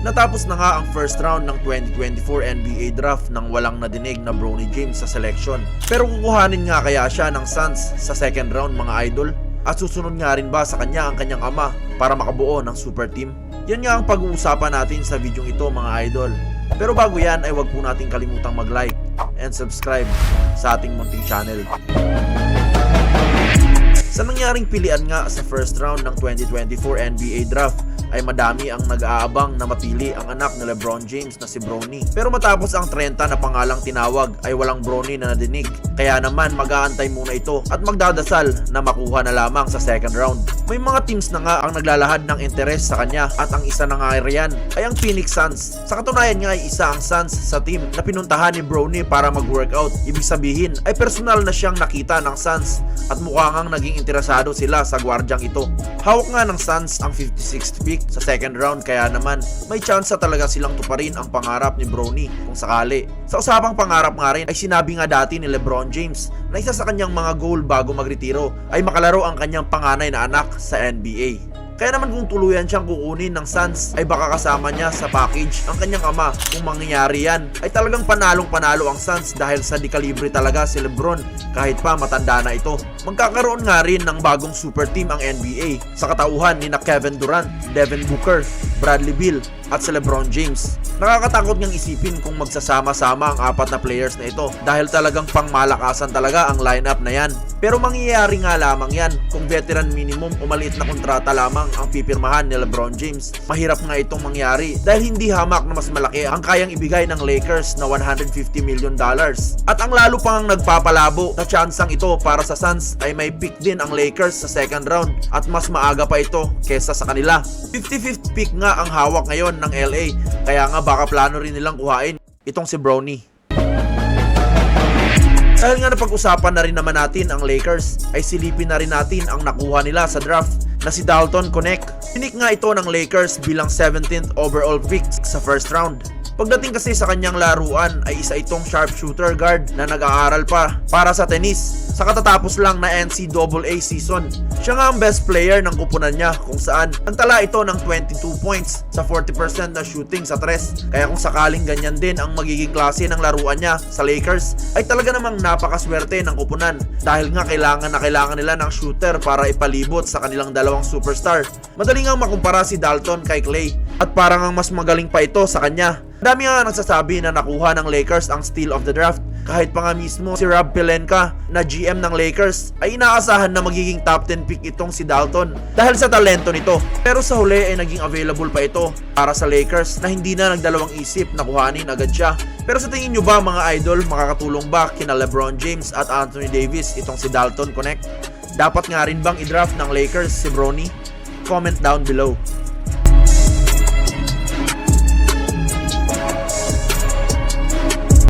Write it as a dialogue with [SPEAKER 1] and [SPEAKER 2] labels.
[SPEAKER 1] Natapos na nga ang first round ng 2024 NBA Draft nang walang nadinig na Bronny James sa selection. Pero kukuhanin nga kaya siya ng Suns sa second round mga idol? At susunod nga rin ba sa kanya ang kanyang ama para makabuo ng super team? Yan nga ang pag-uusapan natin sa video ito mga idol. Pero bago yan ay wag po natin kalimutang mag-like and subscribe sa ating munting channel. Sa nangyaring pilian nga sa first round ng 2024 NBA Draft ay madami ang nag-aabang na mapili ang anak ni LeBron James na si Bronny. Pero matapos ang 30 na pangalang tinawag ay walang Bronny na nadinig. Kaya naman mag-aantay muna ito at magdadasal na makuha na lamang sa second round. May mga teams na nga ang naglalahad ng interes sa kanya at ang isa na nga riyan ay ang Phoenix Suns. Sa katunayan nga ay isa ang Suns sa team na pinuntahan ni Bronny para mag-workout. Ibig sabihin ay personal na siyang nakita ng Suns at mukha ngang naging interesado sila sa gwardyang ito. Hawak nga ng Suns ang 56th pick sa second round kaya naman may chance talaga silang tuparin ang pangarap ni Bronny kung sakali. Sa usapang pangarap nga rin ay sinabi nga dati ni LeBron James na isa sa kanyang mga goal bago magretiro ay makalaro ang kanyang panganay na anak sa NBA. Kaya naman kung tuluyan siyang kukunin ng Suns ay baka kasama niya sa package ang kanyang ama. Kung mangyayari yan ay talagang panalong-panalo ang Suns dahil sa di-kalibre talaga si LeBron kahit pa matanda na ito. Magkakaroon nga rin ng bagong super team ang NBA sa katauhan ni Kevin Durant, Devin Booker, Bradley Beal at si LeBron James. Nakakatakot ngang isipin kung magsasama-sama ang apat na players na ito dahil talagang pangmalakasan talaga ang lineup na yan. Pero mangyayari nga lamang yan kung veteran minimum o maliit na kontrata lamang ang pipirmahan ni LeBron James. Mahirap nga itong mangyari dahil hindi hamak na mas malaki ang kayang ibigay ng Lakers na $150 million. At ang lalo pang nagpapalabo na tsansang ito para sa Suns ay may pick din ang Lakers sa second round at mas maaga pa ito kesa sa kanila. 55th pick nga ang hawak ngayon ng LA kaya nga baka plano rin nilang kuhain itong si Bronny. Dahil nga napag-usapan na rin naman natin ang Lakers ay silipin na rin natin ang nakuha nila sa draft na si Dalton Connect. Pinik nga ito ng Lakers bilang 17th overall pick sa first round. Pagdating kasi sa kanyang laruan ay isa itong sharpshooter guard na nag-aaral pa para sa tennis sa katatapos lang na NCAA season. Siya nga ang best player ng kupunan niya kung saan nagtala ito ng 22 points sa 40% na shooting sa tres. Kaya kung sakaling ganyan din ang magiging klase ng laruan niya sa Lakers ay talaga namang napakaswerte ng kupunan dahil nga kailangan nila ng shooter para ipalibot sa kanilang dalawang superstar. Madali nga makumpara si Dalton kay Klay at parang ang mas magaling pa ito sa kanya. Dami nga nagsasabi na nakuha ng Lakers ang steal of the draft. Kahit pa nga mismo si Rob Pelinka na GM ng Lakers ay inaasahan na magiging top 10 pick itong si Dalton dahil sa talento nito. Pero sa huli ay naging available pa ito para sa Lakers na hindi na nagdalawang isip na kuhanin agad siya. Pero sa tingin nyo ba mga idol, makakatulong ba kina LeBron James at Anthony Davis itong si Dalton Connect? Dapat nga rin bang i-draft ng Lakers si Bronny? Comment down below.